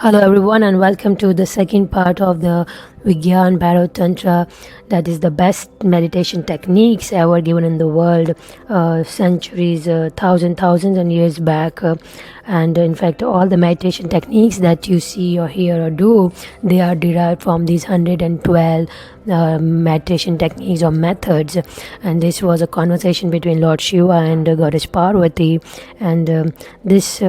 Hello everyone and welcome to the second part of the Vigyan Bhairav Tantra, that is the best meditation techniques ever given in the world, centuries, thousands and years back. And in fact, all the meditation techniques that you see or hear or do, they are derived from these 112 meditation techniques or methods. And this was a conversation between Lord Shiva and Goddess Parvati. And this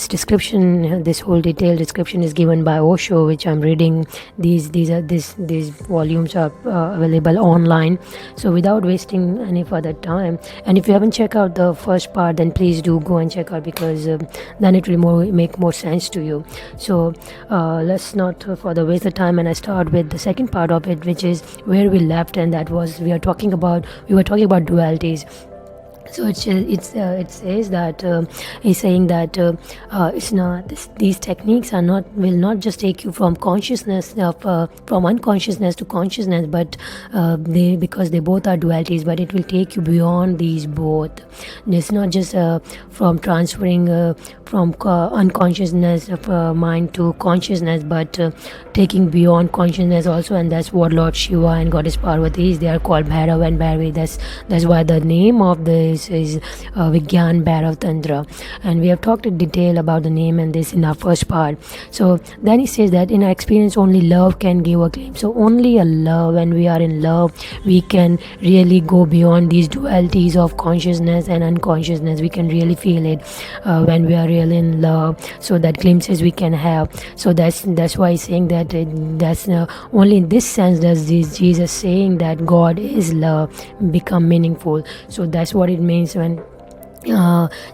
description, this whole detailed description is given by OSHO, which I'm reading. These volumes are available online. So without wasting any further time, and if you haven't checked out the first part, then please do go and check out, because then it will make more sense to you. So let's not further waste the time, and I start with the second part of it, which is where we left, and that was we were talking about dualities. So it says that he's saying that it's not these techniques will not just take you from consciousness from unconsciousness to consciousness, but because they both are dualities, but it will take you beyond these both. It's not just from transferring from unconsciousness of mind to consciousness, but taking beyond consciousness also. And that's what Lord Shiva and Goddess Parvati is. They are called Bhairav and Bhairavi. That's why the name of this is Vigyan Bhairav Tantra. And we have talked in detail about the name and this in our first part. So then he says that in our experience only love can give a claim. So only a love, when we are in love, we can really go beyond these dualities of consciousness and unconsciousness. We can really feel it when we are really in love. So that glimpses we can have. So that's why he's saying that that's only in this sense does Jesus saying that God is love become meaningful. So that's what it means when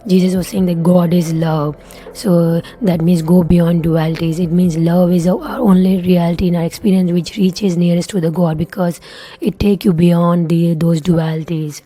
Jesus was saying that God is love. So that means go beyond dualities. It means love is our only reality in our experience which reaches nearest to the God, because it take you beyond those dualities.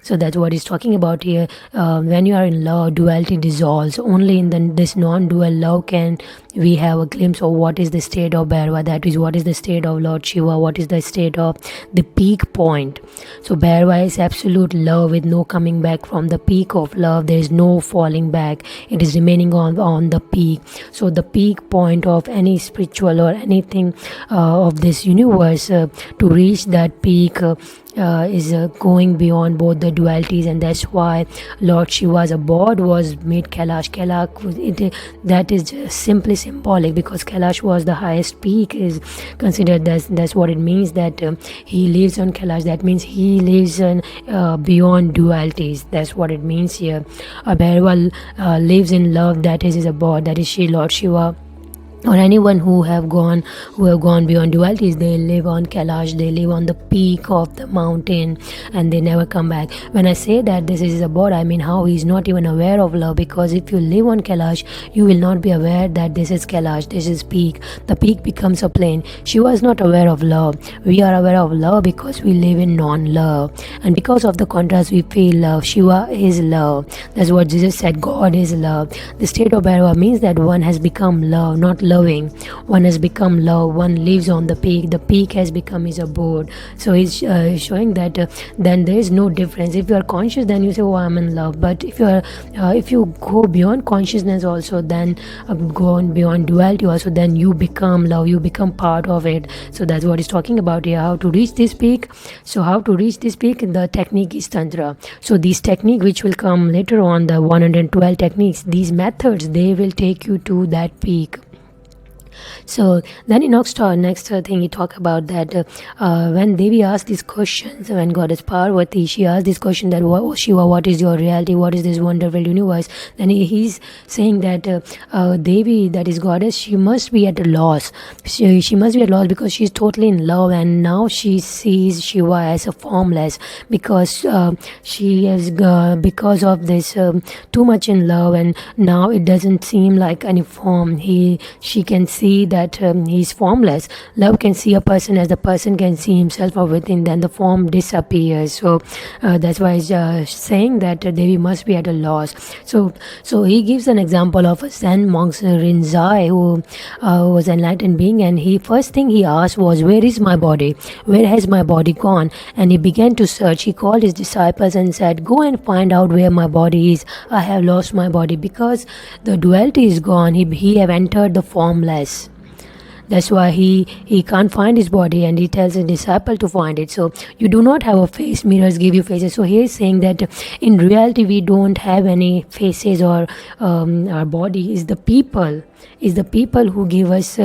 So that's what he's talking about here. When you are in love, duality dissolves. Only in this non-dual love can we have a glimpse of what is the state of Bhairava, that is what is the state of Lord Shiva, what is the state of the peak point. So Bhairava is absolute love with no coming back from the peak of love. There is no falling back. It is remaining on the peak. So the peak point of any spiritual or anything of this universe, to reach that peak is going beyond both the dualities. And that's why Lord Shiva's abode was made Kailash. That is just simply symbolic, because Kailash was the highest peak, is considered. That's what it means, that he lives on Kailash. That means he lives on beyond dualities. That's what it means here. Bhairava lives in love. That is his abode. That is Lord Shiva. Or anyone who have gone beyond dualities, they live on Kailash, they live on the peak of the mountain, and they never come back. When I say that this is abode, I mean how he is not even aware of love, because if you live on Kailash, you will not be aware that this is Kailash, this is peak. The peak becomes a plane. Shiva is not aware of love. We are aware of love because we live in non-love, and because of the contrast we feel love. Shiva is love. That's what Jesus said, God is love. The state of Bhairava means that one has become love, not loving. One has become love. One lives on the peak. The peak has become his abode. So he's showing that then there is no difference. If you are conscious, then you say, "Oh, I'm in love." But if you go beyond consciousness also, then go on beyond duality also, then you become love. You become part of it. So that's what he's talking about here. How to reach this peak? So how to reach this peak? The technique is tantra. So these technique, which will come later on, the 112 techniques, these methods, they will take you to that peak. So then in next thing he talk about that when Devi asked these questions, when Goddess Parvati, she asked this question that, "Oh Shiva, what is your reality? What is this wonderful universe?" Then he's saying that Devi, that is Goddess, she must be at a loss. She must be at a loss because she's totally in love, and now she sees Shiva as a formless, because she is because of this too much in love, and now it doesn't seem like any form. She can see see that he's formless. Love can see a person as the person can see himself from within, then the form disappears. So that's why he's saying that Devi must be at a loss. So he gives an example of a Zen monk Rinzai who was an enlightened being, and he first thing he asked was, where is my body? Where has my body gone? And he began to search. He called his disciples and said, go and find out where my body is. I have lost my body, because the duality is gone. He have entered the formless. That's why he can't find his body, and he tells his disciple to find it. So you do not have a face, mirrors give you faces. So he is saying that in reality we don't have any faces, or our body is the people who give us.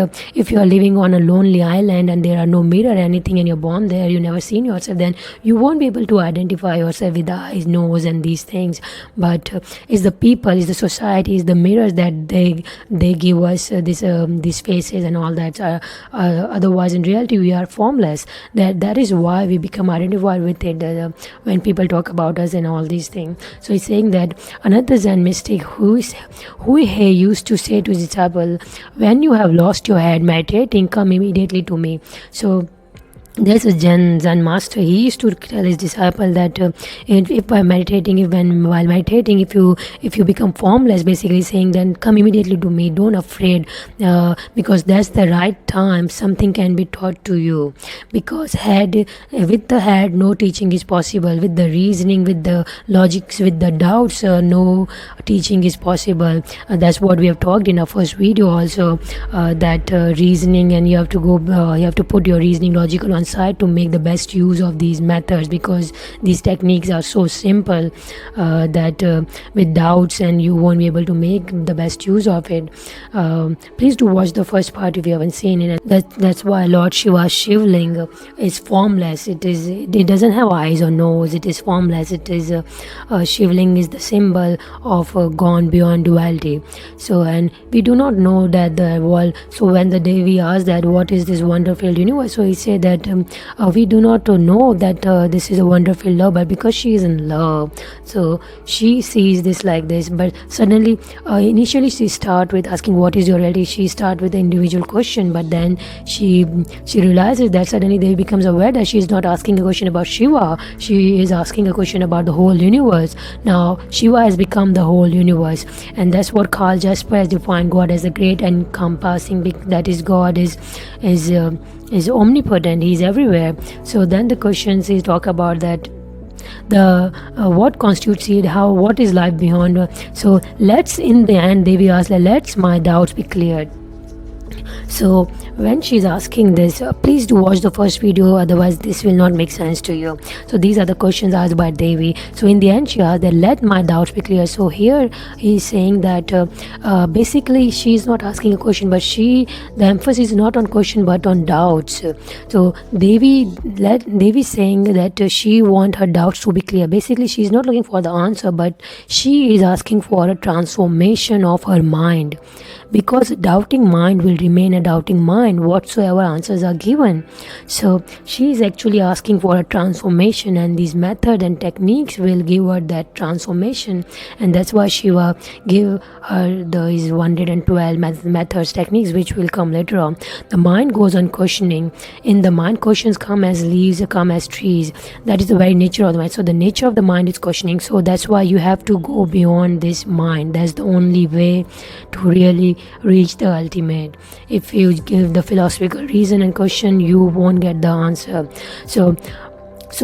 If you are living on a lonely island and there are no mirror or anything, and you're born there, you never seen yourself, then you won't be able to identify yourself with the eyes, nose and these things. But it's the people, it's the society, it's the mirrors that they give us these faces and all that. Otherwise in reality we are formless. That is why we become identified with it when people talk about us and all these things. So he's saying that another Zen mystic who he used to say to his disciple, when you have lost your head meditating, come immediately to me. So there's a Zen master. He used to tell his disciple that if while meditating, if you become formless, basically saying, then come immediately to me. Don't afraid, because that's the right time. Something can be taught to you. Because with the head, no teaching is possible. With the reasoning, with the logics, with the doubts, no teaching is possible. That's what we have talked in our first video also. That reasoning, and you have to put your reasoning, logical on side to make the best use of these methods, because these techniques are so simple that with doubts and you won't be able to make the best use of it. Please do watch the first part if you haven't seen it. That's why Lord Shiva's Shivling is formless. It doesn't have eyes or nose. It is formless. It is Shivling is the symbol of gone beyond duality. So, and we do not know that the world. So when the Devi asked that what is this wonderful universe, so he said that we do not know that this is a wonderful love, but because she is in love, so she sees this like this. But suddenly initially she start with asking what is your reality. She start with the individual question, but then she realizes that suddenly they becomes aware that she is not asking a question about Shiva. She is asking a question about the whole universe. Now Shiva has become the whole universe, and that's what Carl Jasper has defined God as a great encompassing. That is, God is omnipotent. He's everywhere. So then the questions is talk about that the what constitutes it, what is life beyond. So let's, in the end Devi asked, let's my doubts be cleared. So when she's asking this, please do watch the first video, otherwise this will not make sense to you. So these are the questions asked by Devi. So in the end she asked that let my doubts be clear. So here he's saying that basically she is not asking a question, but the emphasis is not on question but on doubts. So Devi saying that she want her doubts to be clear. Basically she is not looking for the answer, but she is asking for a transformation of her mind, because a doubting mind will remain a doubting mind whatsoever answers are given. So she is actually asking for a transformation, and these methods and techniques will give her that transformation. And that's why Shiva give her these 112 methods, techniques, which will come later on. The mind goes on questioning. In the mind, questions come as leaves, come as trees. That is the very nature of the mind. So the nature of the mind is questioning. So that's why you have to go beyond this mind. That's the only way to really reach the ultimate. If you give the philosophical reason and question, you won't get the answer. So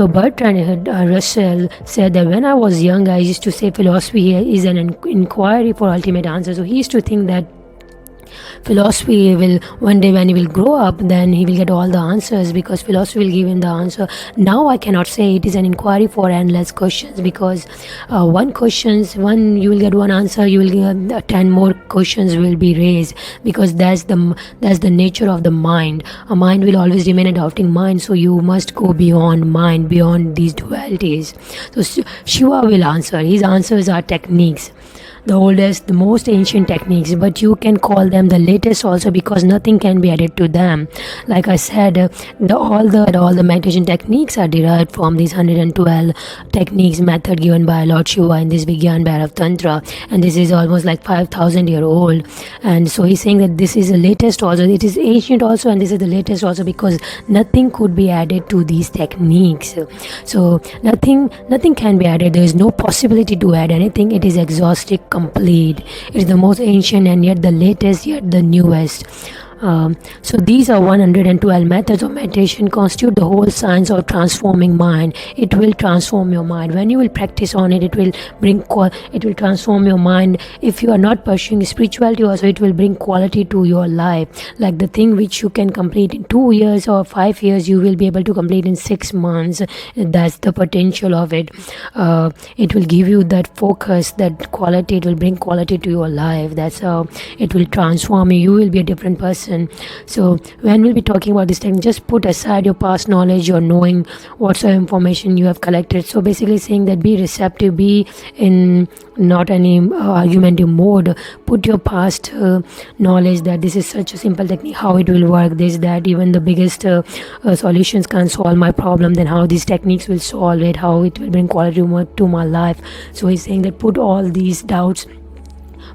Bertrand Russell said that when I was young, I used to say philosophy is an inquiry for ultimate answer. So he used to think that philosophy will one day, when he will grow up, then he will get all the answers, because philosophy will give him the answer. Now I cannot say it is an inquiry for endless questions, because one you will get one answer, you will get 10 more questions will be raised, because that's the nature of the mind. A mind will always remain a doubting mind, so you must go beyond mind, beyond these dualities. So Shiva will answer. His answers are techniques. the oldest, the most ancient techniques, but you can call them the latest also, because nothing can be added to them. Like I said, all the meditation techniques are derived from these 112 techniques method given by Lord Shiva in this Vigyan Bhairav Tantra, and this is almost like 5,000 year old. And so he's saying that this is the latest also, it is ancient also, and this is the latest also, because nothing could be added to these techniques. So nothing can be added. There is no possibility to add anything. It is exhaustive, complete. It is the most ancient and yet the latest, yet the newest. So these are 112 methods of meditation constitute the whole science of transforming mind. It will transform your mind. When you will practice on it, it will transform your mind. If you are not pursuing spirituality also, it will bring quality to your life. Like the thing which you can complete in 2 years or 5 years, you will be able to complete in 6 months. That's the potential of it. It will give you that focus, that quality. It will bring quality to your life. That's how it will transform you. You will be a different person. So when we'll be talking about this thing, just put aside your past knowledge, your knowing whatsoever information you have collected. So basically saying that be receptive, be in not any argumentative mode. Put your past knowledge that this is such a simple technique, how it will work, this, that, even the biggest solutions can't solve my problem, then how these techniques will solve it, how it will bring quality to my life. So he's saying that put all these doubts,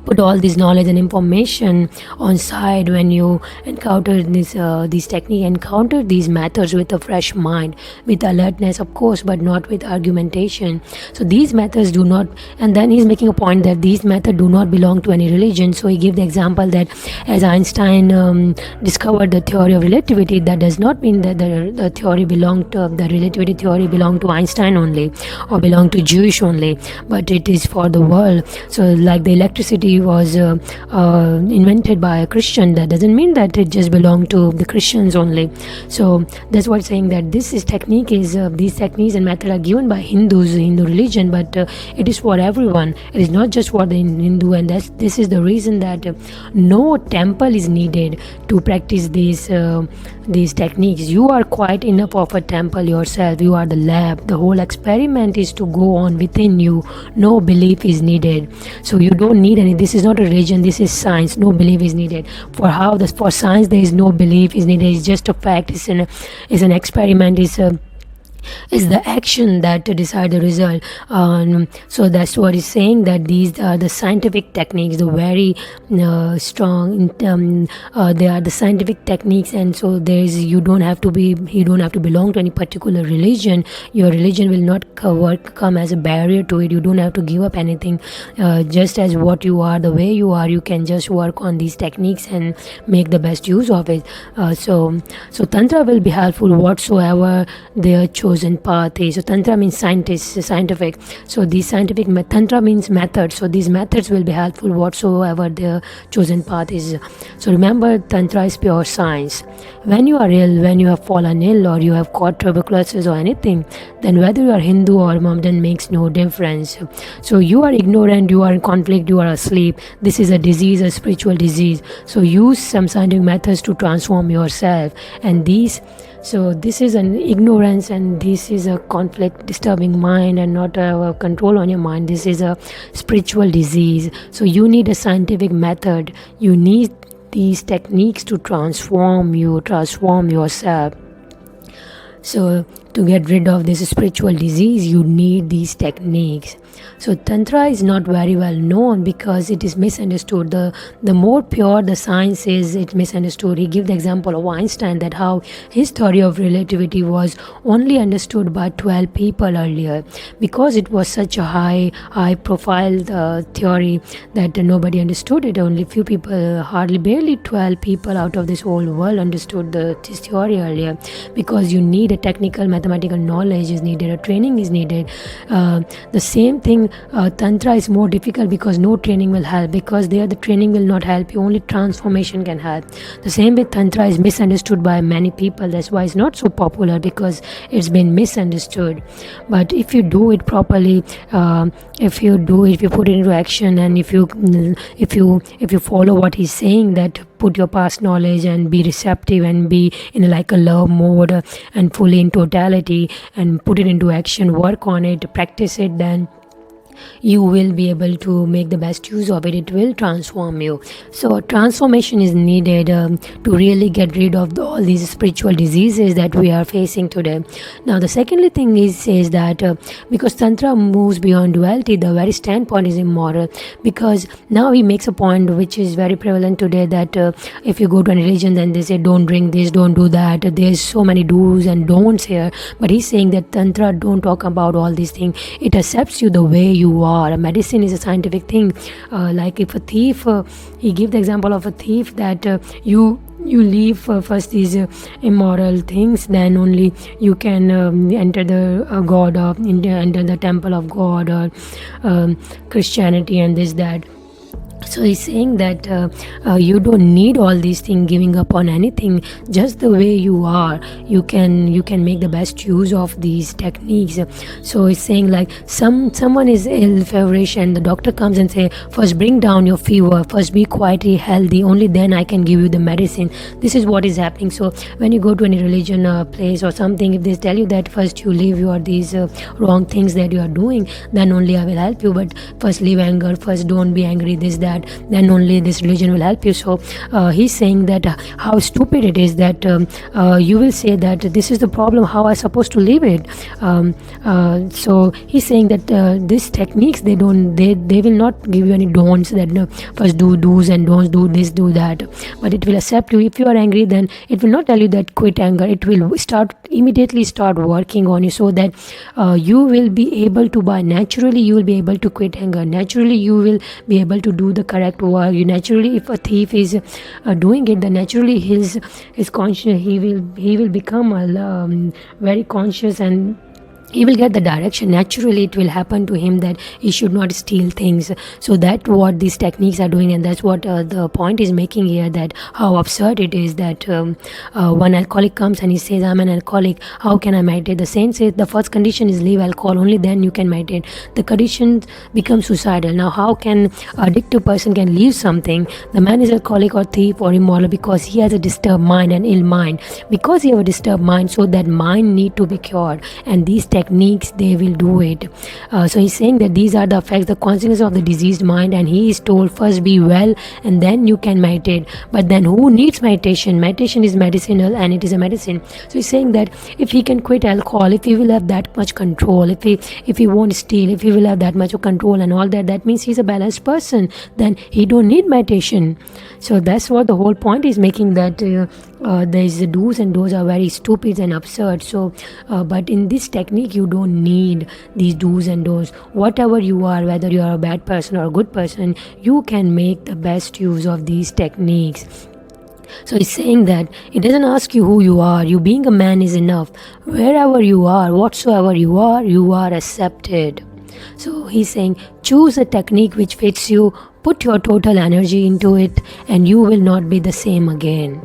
put all this knowledge and information on side when you encounter these technique, encounter these methods with a fresh mind, with alertness of course, but not with argumentation. So these methods do not, and then he's making a point that these methods do not belong to any religion. So he gave the example that as Einstein discovered the theory of relativity, that does not mean that the theory belonged to, the relativity theory belonged to Einstein only or belonged to Jewish only, but it is for the world. So like the electricity was invented by a Christian, that doesn't mean that it just belonged to the Christians only. So that's what saying that this is technique is these techniques and methods are given by Hindus, Hindu religion, but it is for everyone. It is not just for the Hindu, and this is the reason that no temple is needed to practice these techniques. You are quite enough of a temple yourself. You are the lab. The whole experiment is to go on within you. No belief is needed. So you don't need any. This is not a religion. This is science. No belief is needed. For science there is no belief is needed. It's just a fact. It's an experiment. Is the action that decide the result. So that's what he's saying, that these are the scientific techniques, the very strong. They are the scientific techniques, and so you don't have to belong to any particular religion. Your religion will not come as a barrier to it. You don't have to give up anything. Just as what you are, the way you are, you can just work on these techniques and make the best use of it. So Tantra will be helpful whatsoever their chosen path is. So Tantra means scientific. So these scientific Tantra means method. So these methods will be helpful whatsoever their chosen path is. So remember, Tantra is pure science. When you are ill, when you have fallen ill, or you have caught tuberculosis or anything, then whether you are Hindu or Mohammedan makes no difference. So you are ignorant, you are in conflict, you are asleep. This is a disease, a spiritual disease. So use some scientific methods to transform yourself. And this is an ignorance, and this is a conflict, disturbing mind, and not a control on your mind. This is a spiritual disease. So you need a scientific method. You need these techniques to transform yourself. So to get rid of this spiritual disease, you need these techniques. So Tantra is not very well known because it is misunderstood. The more pure the science is, it's misunderstood. He gave the example of Einstein, that how his theory of relativity was only understood by 12 people earlier, because it was such a high profile theory that nobody understood it. Only few people, barely 12 people out of this whole world understood this theory earlier, because you need a technical mathematical knowledge is needed, a training is needed. The same thing, Tantra is more difficult because no training will help, because there the training will not help you, only transformation can help. The same way Tantra is misunderstood by many people. That's why it's not so popular, because it's been misunderstood. But if you do it properly, if you put it into action, and if you follow what he's saying, that put your past knowledge and be receptive and be in like a love mode and fully in totality, and put it into action, work on it, practice it, then you will be able to make the best use of it. It will transform you. So transformation is needed to really get rid of all these spiritual diseases that we are facing today. Now the secondly thing is that because tantra moves beyond duality, the very standpoint is immoral, because now he makes a point which is very prevalent today, that if you go to a religion, then they say don't drink this, don't do that, there's so many do's and don'ts here. But he's saying that tantra don't talk about all these things. It accepts you the way you are. Medicine is a scientific thing. Like if a thief, he gave the example of a thief, that you leave first these immoral things, then only you can enter the god of enter the temple of God, or Christianity and this that. So he's saying that you don't need all these things, giving up on anything, just the way you are. You can make the best use of these techniques. So he's saying like someone is ill, feverish, and the doctor comes and say, first bring down your fever, first be quietly healthy, only then I can give you the medicine. This is what is happening. So when you go to any religion place or something, if they tell you that first you leave your these wrong things that you are doing, then only I will help you. But first leave anger, first don't be angry, this that, then only this religion will help you. So he's saying that how stupid it is that you will say that this is the problem, how I supposed to leave it. So he's saying that these techniques, they will not give you any don'ts, that first do do's and don'ts, do this, do that, but it will accept you. If you are angry, then it will not tell you that quit anger. It will immediately start working on you, so that you will be able to, by naturally you will be able to quit anger. Naturally you will be able to do the correct work. You naturally, if a thief is doing it, then naturally his conscious, he will become very conscious, and he will get the direction. Naturally it will happen to him that he should not steal things. So that's what these techniques are doing, and that's what the point is making here, that how absurd it is that one alcoholic comes and he says, I'm an alcoholic, how can I meditate? The saint says the first condition is leave alcohol, only then you can meditate. The condition becomes suicidal. Now how can addictive person can leave something? The man is alcoholic or thief or immoral because he has a disturbed mind, an ill mind. Because he have a disturbed mind, so that mind need to be cured, and these techniques, they will do it. So he's saying that these are the effects, the consequences of the diseased mind, and he is told first be well and then you can meditate. But then who needs meditation? Meditation is medicinal, and it is a medicine. So he's saying that if he can quit alcohol, if he will have that much control, if he won't steal, if he will have that much of control and all that, that means he's a balanced person, then he don't need meditation. So that's what the whole point is making, that there's the do's and don'ts are very stupid and absurd. So but in this technique you don't need these do's and don'ts. Whatever you are, whether you are a bad person or a good person, you can make the best use of these techniques. So he's saying that it doesn't ask you who you are. You being a man is enough. Wherever you are, whatsoever you are accepted. So he's saying choose a technique which fits you, put your total energy into it, and you will not be the same again.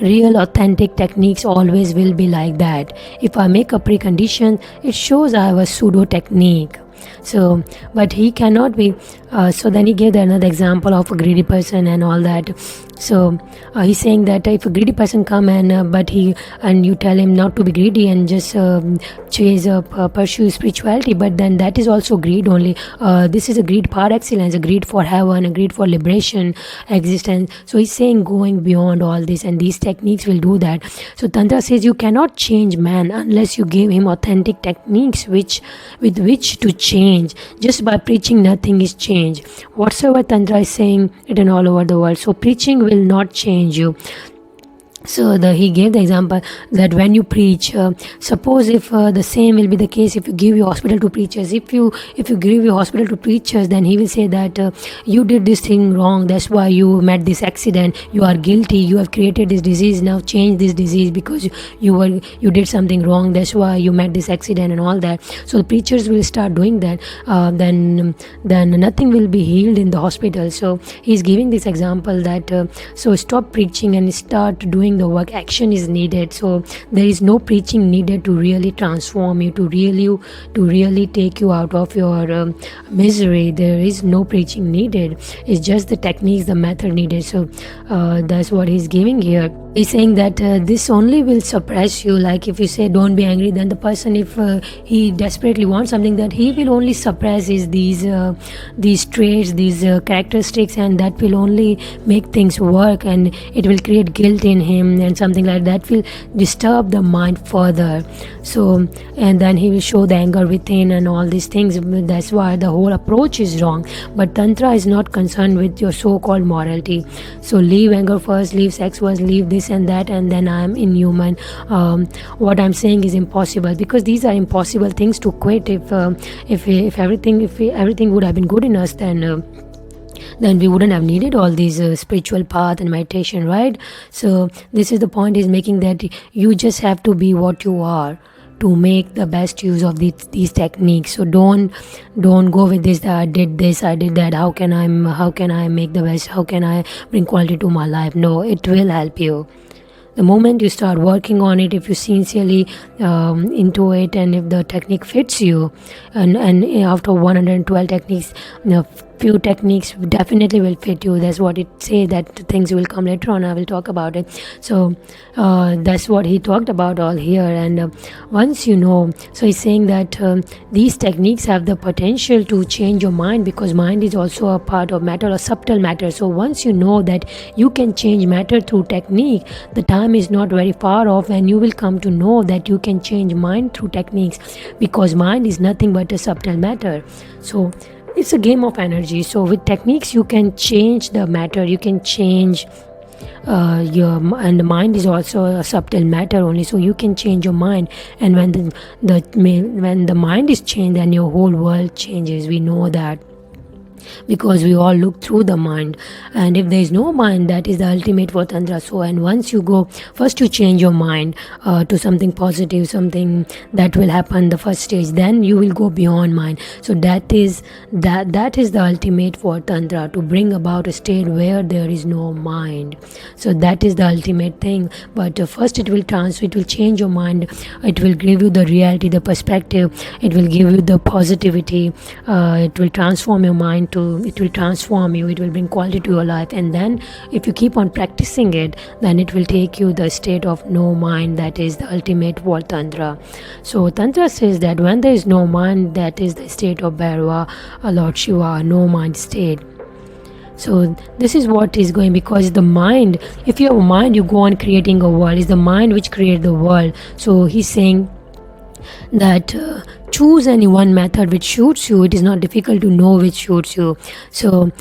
Real authentic techniques always will be like that. If I make a precondition, it shows I have a pseudo technique. So but he cannot be so then he gave another example of a greedy person and all that. So he's saying that if a greedy person come and you tell him not to be greedy and just pursue spirituality, but then that is also greed only. This is a greed par excellence, a greed for heaven, a greed for liberation, existence. So he's saying going beyond all this, and these techniques will do that. So Tantra says you cannot change man unless you give him authentic techniques with which to change. Just by preaching nothing is change. Whatsoever Tantra is saying it in all over the world. So preaching will not change you. So he gave the example that when you preach, suppose if the same will be the case if you give your hospital to preachers. If you give your hospital to preachers, then he will say that you did this thing wrong, that's why you met this accident, you are guilty, you have created this disease, now change this disease because you did something wrong, that's why you met this accident and all that. So the preachers will start doing that, then nothing will be healed in the hospital. So he's giving this example that so stop preaching and start doing the work. Action is needed. So there is no preaching needed to really transform you, to really take you out of your misery. There is no preaching needed. It's just the techniques, the method needed. So that's what he's giving here. He's saying that this only will suppress you. Like if you say don't be angry, then the person, if he desperately wants something, that he will only suppress these traits, these characteristics, and that will only make things work, and it will create guilt in him, and something like that will disturb the mind further. So, and then he will show the anger within and all these things. That's why the whole approach is wrong. But tantra is not concerned with your so-called morality. So leave anger first, leave sex first, leave this and that, and then I am inhuman. What I'm saying is impossible, because these are impossible things to quit. If everything would have been good in us, then we wouldn't have needed all these spiritual path and meditation, right? So this is the point is making, that you just have to be what you are to make the best use of these techniques. So don't go with this, that I did this, I did that, how can I make the best, how can I bring quality to my life? No, it will help you. The moment you start working on it, if you sincerely into it, and if the technique fits you, and after 112 techniques, few techniques definitely will fit you. That's what it says, that things will come later on. I will talk about it. So that's what he talked about all here. And once you know, so he's saying that these techniques have the potential to change your mind, because mind is also a part of matter, or subtle matter. So once you know that you can change matter through technique, the time is not very far off, and you will come to know that you can change mind through techniques, because mind is nothing but a subtle matter. So it's a game of energy. So with techniques you can change the matter, you can change and the mind is also a subtle matter only, so you can change your mind. And when the mind is changed, then your whole world changes. We know that, because we all look through the mind. And if there is no mind, that is the ultimate for tantra. So, and once you go, first you change your mind to something positive, something that will happen the first stage, then you will go beyond mind. So that is the ultimate for tantra, to bring about a state where there is no mind. So that is the ultimate thing. But first it will change your mind, it will give you the reality, the perspective, it will give you the positivity, it will transform your mind, it will transform you, it will bring quality to your life. And then if you keep on practicing it, then it will take you the state of no mind, that is the ultimate for tantra. So tantra says that when there is no mind, that is the state of Bhairava, Lord Shiva, no mind state. So this is what is going, because the mind, if you have a mind, you go on creating a world. It's the mind which creates the world. So he's saying that choose any one method which suits you. It is not difficult to know which suits you. So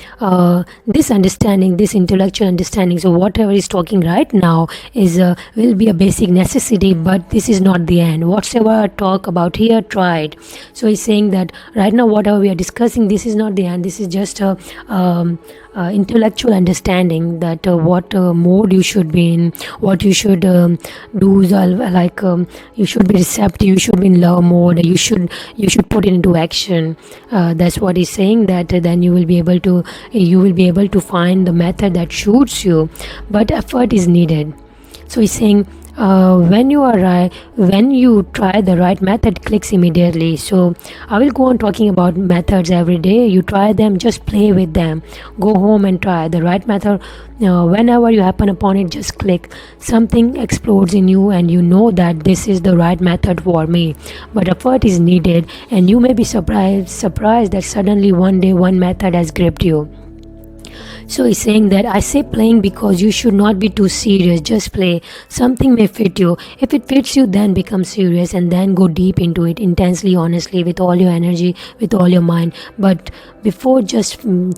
this understanding, this intellectual understanding, so whatever is talking right now is will be a basic necessity, but this is not the end. Whatever I talk about here, try it. So he's saying that right now whatever we are discussing, this is not the end. This is just a intellectual understanding, that what mode you should be in, what you should do, like you should be receptive, you should be in love mode, you should put it into action. That's what he's saying, that then you will be able to find the method that suits you, but effort is needed. So he's saying when you try the right method, clicks immediately. So I will go on talking about methods every day. You try them, just play with them, go home and try the right method. Whenever you happen upon it, just click, something explodes in you, and you know that this is the right method for me. But effort is needed, and you may be surprised that suddenly one day one method has gripped you. So he's saying that I say playing because you should not be too serious. Just play. Something may fit you. If it fits you, then become serious, and then go deep into it, intensely, honestly, with all your energy, with all your mind. But before just play.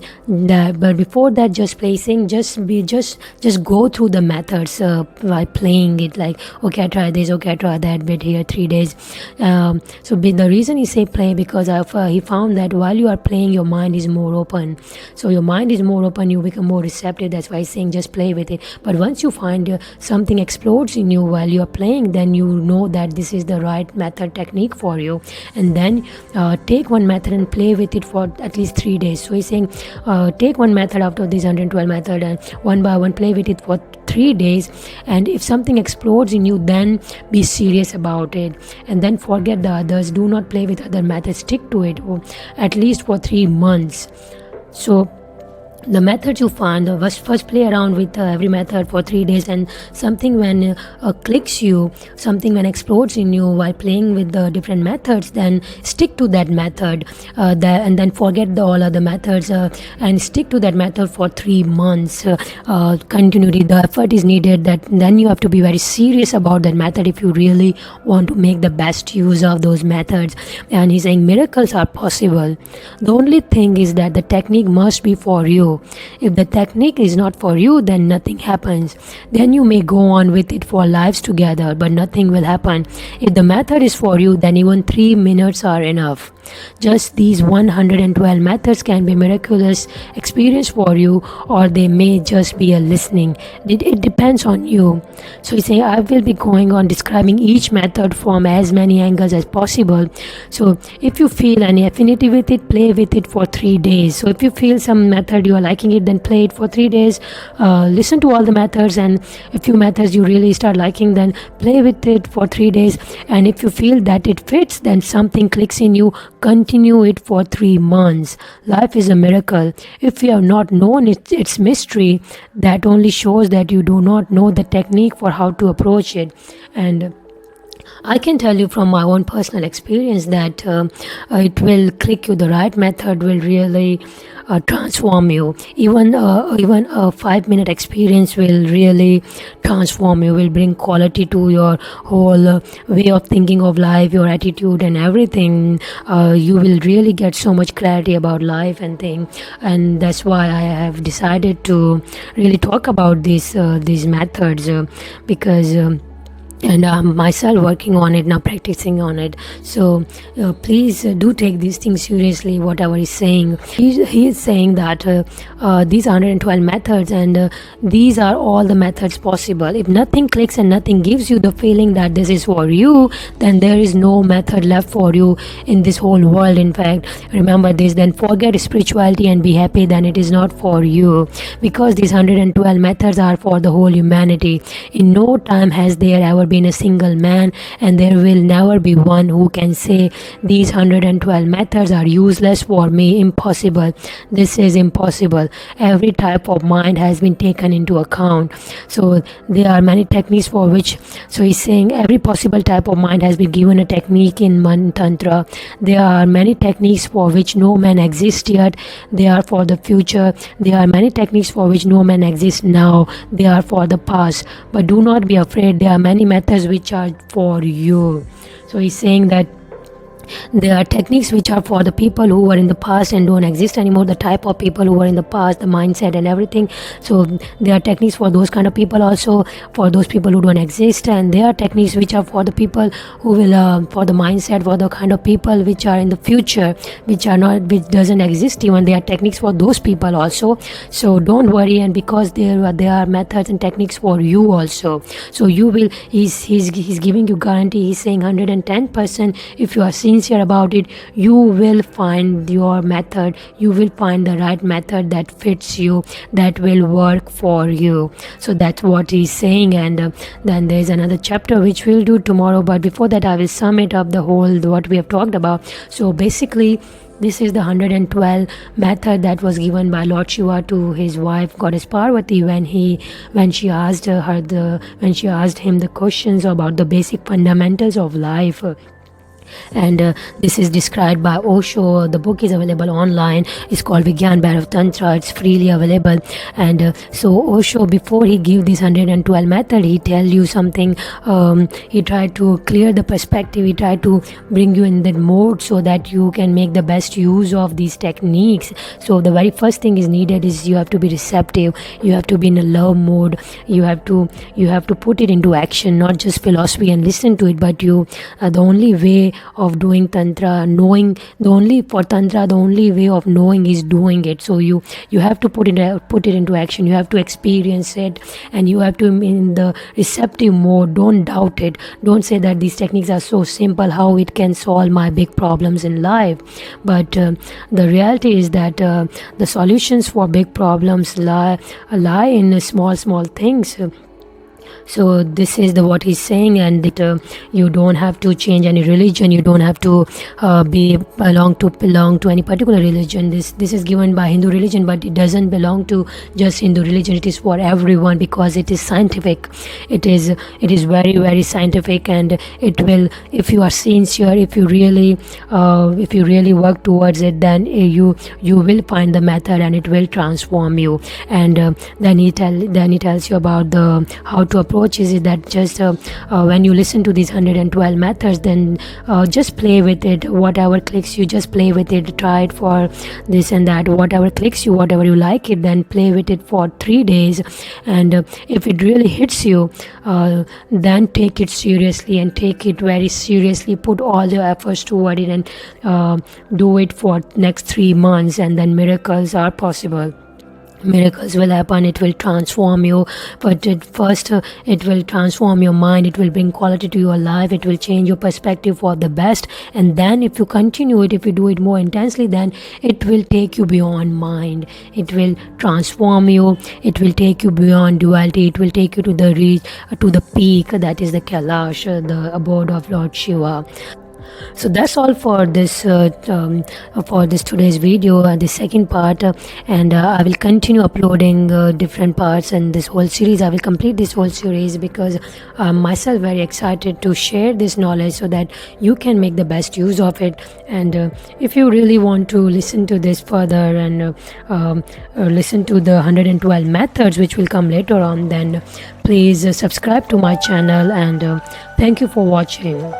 Saying just go through the methods by playing it. Like, okay, I try this. Okay, I try that bit here. 3 days. So the reason he say play, because he found that while you are playing, your mind is more open. So your mind is more open, you become more receptive. That's why he's saying just play with it. But once you find something explodes in you while you are playing, then you know that this is the right method, technique for you. And then take one method and play with it for at least 3 days. So he's saying take one method out of this 112 method, and one by one play with it for 3 days. And if something explodes in you, then be serious about it, and then forget the others. Do not play with other methods. Stick to it at least for 3 months. So the method you find, first play around with every method for 3 days, and something when clicks you, something when explodes in you while playing with the different methods, then stick to that method, and then forget all other methods, and stick to that method for 3 months continuity. The effort is needed, that then you have to be very serious about that method if you really want to make the best use of those methods. And he's saying miracles are possible. The only thing is that the technique must be for you. If the technique is not for you, then nothing happens. Then you may go on with it for lives together, but nothing will happen. If the method is for you, then even 3 minutes are enough. Just these 112 methods can be miraculous experience for you, or they may just be a listening. It depends on you. So he's saying, I will be going on describing each method from as many angles as possible. So if you feel any affinity with it, play with it for 3 days. So if you feel some method you are liking it, then play it for 3 days. Listen to all the methods, and a few methods you really start liking, then play with it for 3 days. And if you feel that it fits, then something clicks in you, continue it for 3 months. Life is a miracle. If you have not known its mystery, that only shows that you do not know the technique for how to approach it. And I can tell you from my own personal experience that it will click you. The right method will really transform you. Even a 5-minute experience will really transform you. Will bring quality to your whole way of thinking of life, your attitude, and everything. You will really get so much clarity about life and thing. And that's why I have decided to really talk about these methods because. And I'm myself working on it now, practicing on it. So please do take these things seriously, whatever he's saying. He is saying that these 112 methods, and these are all the methods possible. If nothing clicks and nothing gives you the feeling that this is for you, then there is no method left for you in this whole world. In fact, remember this, then forget spirituality and be happy, then it is not for you, because these 112 methods are for the whole humanity. In no time has there ever been a single man, and there will never be one who can say these 112 methods are useless for me, impossible. This is impossible. Every type of mind has been taken into account. So there are many techniques for which, so he's saying every possible type of mind has been given a technique in Man Tantra. There are many techniques for which no man exists yet. They are for the future. There are many techniques for which no man exists now. They are for the past. But do not be afraid. There are many methods which are for you. So he's saying that there are techniques which are for the people who were in the past and don't exist anymore, the type of people who were in the past, the mindset and everything. So there are techniques for those kind of people, also for those people who don't exist. And there are techniques which are for the people who will for the mindset, for the kind of people which are in the future, which doesn't exist even. There are techniques for those people also. So don't worry, and because there are methods and techniques for you also. So you will, he's giving you guarantee. He's saying 110%, if you are sincere about it, you will find your method. You will find the right method that fits you, that will work for you. So that's what he's saying. And then there's another chapter which we'll do tomorrow, but before that I will sum it up, the whole what we have talked about. So basically, this is the 112 method that was given by Lord Shiva to his wife Goddess Parvati when she asked him the questions about the basic fundamentals of life. And this is described by OSHO. The book is available online. It's called Vigyan Bhairav Tantra. It's freely available. And so OSHO, before he give this 112 method, he tell you something. He tried to clear the perspective. He tried to bring you in that mode so that you can make the best use of these techniques. So the very first thing is needed is you have to be receptive. You have to be in a love mode. You have to put it into action, not just philosophy and listen to it, but the only way of doing tantra, knowing, the only way of knowing is doing it. So you have to put it into action. You have to experience it, and you have to be in the receptive mode. Don't doubt it. Don't say that these techniques are so simple, how it can solve my big problems in life. But the reality is that the solutions for big problems lie in small things. So this is the what he's saying, and that you don't have to change any religion, you don't have to belong to any particular religion. This is given by Hindu religion, but it doesn't belong to just Hindu religion. It is for everyone, because it is scientific. It is very, very scientific, and it will, if you are sincere, if you really work towards it, then you will find the method, and it will transform you. And then he tells you about the how to approach. Is it that just when you listen to these 112 methods, then just play with it. Whatever clicks you, just play with it. Try it for this and that. Whatever clicks you, whatever you like it, then play with it for 3 days. And if it really hits you, then take it seriously, and take it very seriously. Put all your efforts toward it, and do it for next 3 months, and then miracles are possible. Miracles will happen. It will transform you, but first it will transform your mind. It will bring quality to your life. It will change your perspective for the best. And then if you continue it, if you do it more intensely, then it will take you beyond mind. It will transform you. It will take you beyond duality. It will take you to the peak, that is the Kailash, the abode of Lord Shiva. So that's all for this today's video, the second part, and I will continue uploading different parts, and this whole series I will complete this whole series, because I'm myself very excited to share this knowledge, so that you can make the best use of it. And if you really want to listen to this further, and listen to the 112 methods which will come later on, then please subscribe to my channel, and thank you for watching.